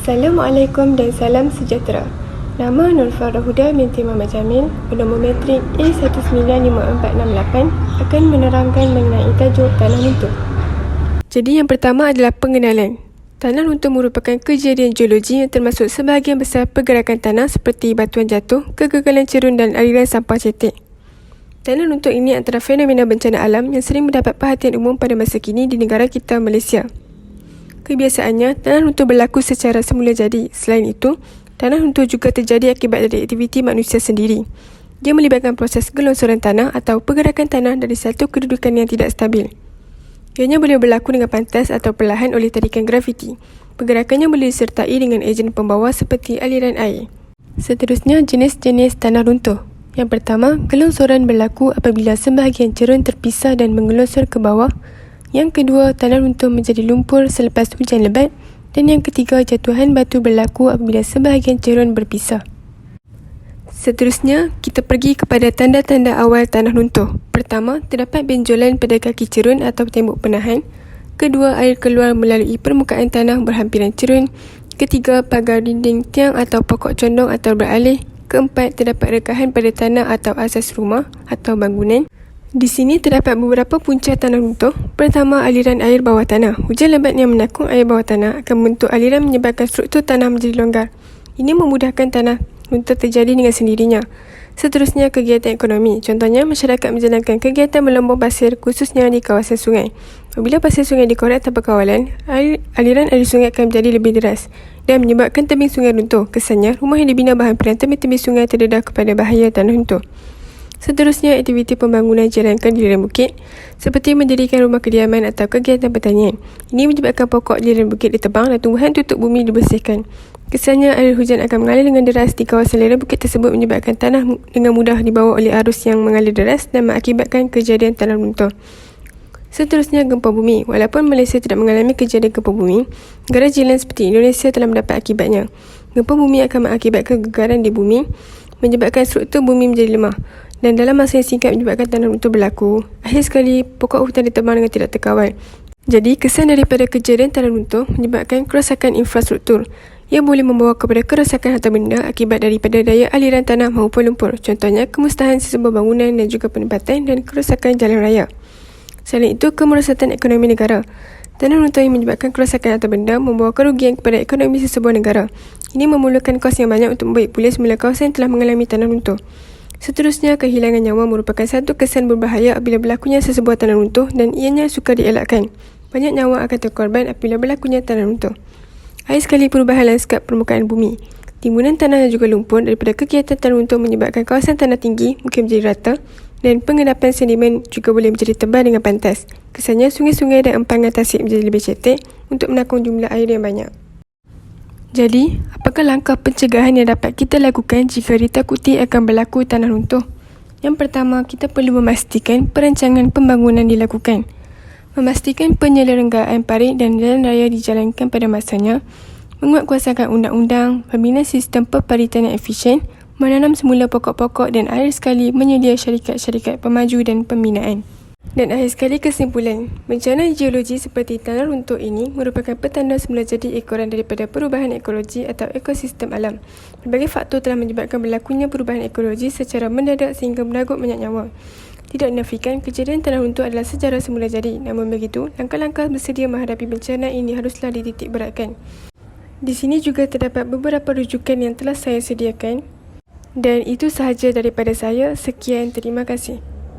Assalamualaikum dan salam sejahtera. Nama Nur Farah Huda binti Muhammad Jamil, bernombor matrik A19548 akan menerangkan mengenai tajuk tanah runtuh. Jadi yang pertama adalah pengenalan. Tanah runtuh merupakan kejadian geologi yang termasuk sebahagian besar pergerakan tanah seperti batuan jatuh, kegagalan cerun dan aliran sampah cetek. Tanah runtuh ini antara fenomena bencana alam yang sering mendapat perhatian umum pada masa kini di negara kita Malaysia. Kebiasaannya, tanah runtuh berlaku secara semula jadi. Selain itu, tanah runtuh juga terjadi akibat dari aktiviti manusia sendiri. Dia melibatkan proses gelonsoran tanah atau pergerakan tanah dari satu kedudukan yang tidak stabil. Ianya boleh berlaku dengan pantas atau perlahan oleh tarikan graviti. Pergerakannya boleh disertai dengan ejen pembawa seperti aliran air. Seterusnya, jenis-jenis tanah runtuh. Yang pertama, gelonsoran berlaku apabila sebahagian cerun terpisah dan menggelonsor ke bawah. Yang kedua, tanah runtuh menjadi lumpur selepas hujan lebat. Dan yang ketiga, jatuhan batu berlaku apabila sebahagian cerun berpisah. Seterusnya, kita pergi kepada tanda-tanda awal tanah runtuh. Pertama, terdapat benjolan pada kaki cerun atau tembok penahan. Kedua, air keluar melalui permukaan tanah berhampiran cerun. Ketiga, pagar dinding, tiang atau pokok condong atau beralih. Keempat, terdapat rekahan pada tanah atau asas rumah atau bangunan. Di sini terdapat beberapa punca tanah runtuh. Pertama, aliran air bawah tanah. Hujan lebat yang menakung air bawah tanah akan membentuk aliran menyebabkan struktur tanah menjadi longgar. Ini memudahkan tanah runtuh terjadi dengan sendirinya. Seterusnya, kegiatan ekonomi. Contohnya, masyarakat menjalankan kegiatan melombong pasir khususnya di kawasan sungai. Apabila pasir sungai dikorek tanpa kawalan, aliran air sungai akan menjadi lebih deras dan menyebabkan tebing sungai runtuh. Kesannya, rumah yang dibina berhampiran tebing-tebing sungai terdedah kepada bahaya tanah runtuh. Seterusnya, aktiviti pembangunan dijalankan di lereng bukit seperti mendirikan rumah kediaman atau kegiatan pertanian. Ini menyebabkan pokok di lereng bukit ditebang dan tumbuhan tutup bumi dibersihkan. Kesannya, air hujan akan mengalir dengan deras di kawasan lereng bukit tersebut menyebabkan tanah dengan mudah dibawa oleh arus yang mengalir deras dan mengakibatkan kejadian tanah runtuh. Seterusnya, gempa bumi. Walaupun Malaysia tidak mengalami kejadian gempa bumi, negara jiran seperti Indonesia telah mendapat akibatnya. Gempa bumi akan mengakibatkan gegaran di bumi, menyebabkan struktur bumi menjadi lemah. Dan dalam masa yang singkat menyebabkan tanah runtuh berlaku. Akhir sekali, pokok hutan ditebang dengan tidak terkawal. Jadi, kesan daripada kejadian tanah runtuh menyebabkan kerosakan infrastruktur. Ia boleh membawa kepada kerosakan harta benda akibat daripada daya aliran tanah maupun lumpur. Contohnya, kemusnahan sesebuah bangunan dan juga penempatan dan kerosakan jalan raya. Selain itu, kemerosotan ekonomi negara. Tanah runtuh yang menyebabkan kerosakan harta benda membawa kerugian kepada ekonomi sesebuah negara. Ini memerlukan kos yang banyak untuk membaik pulih semula kawasan yang telah mengalami tanah runtuh. Seterusnya, kehilangan nyawa merupakan satu kesan berbahaya apabila berlakunya sesebuah tanah runtuh dan ianya sukar dielakkan. Banyak nyawa akan terkorban apabila berlakunya tanah runtuh. Akhir sekali, perubahan lanskap permukaan bumi. Timbunan tanah dan juga lumpur daripada kegiatan tanah runtuh menyebabkan kawasan tanah tinggi mungkin menjadi rata dan pengendapan sedimen juga boleh menjadi tebal dengan pantas. Kesannya, sungai-sungai dan empangan tasik menjadi lebih cetek untuk menakung jumlah air yang banyak. Jadi, apakah langkah pencegahan yang dapat kita lakukan jika ditakuti akan berlaku tanah runtuh? Yang pertama, kita perlu memastikan perancangan pembangunan dilakukan. Memastikan penyelenggaraan parit dan jalan raya dijalankan pada masanya, menguatkuasakan undang-undang, membina sistem peparitan yang efisien, menanam semula pokok-pokok dan akhir sekali menyedia syarikat-syarikat pemaju dan pembinaan. Dan akhir sekali, kesimpulan, bencana geologi seperti tanah runtuh ini merupakan petanda semula jadi ekoran daripada perubahan ekologi atau ekosistem alam. Berbagai faktor telah menyebabkan berlakunya perubahan ekologi secara mendadak sehingga menagut banyak nyawa. Tidak dinafikan, kejadian tanah runtuh adalah sejarah semula jadi. Namun begitu, langkah-langkah bersedia menghadapi bencana ini haruslah dititik beratkan. Di sini juga terdapat beberapa rujukan yang telah saya sediakan. Dan itu sahaja daripada saya. Sekian, terima kasih.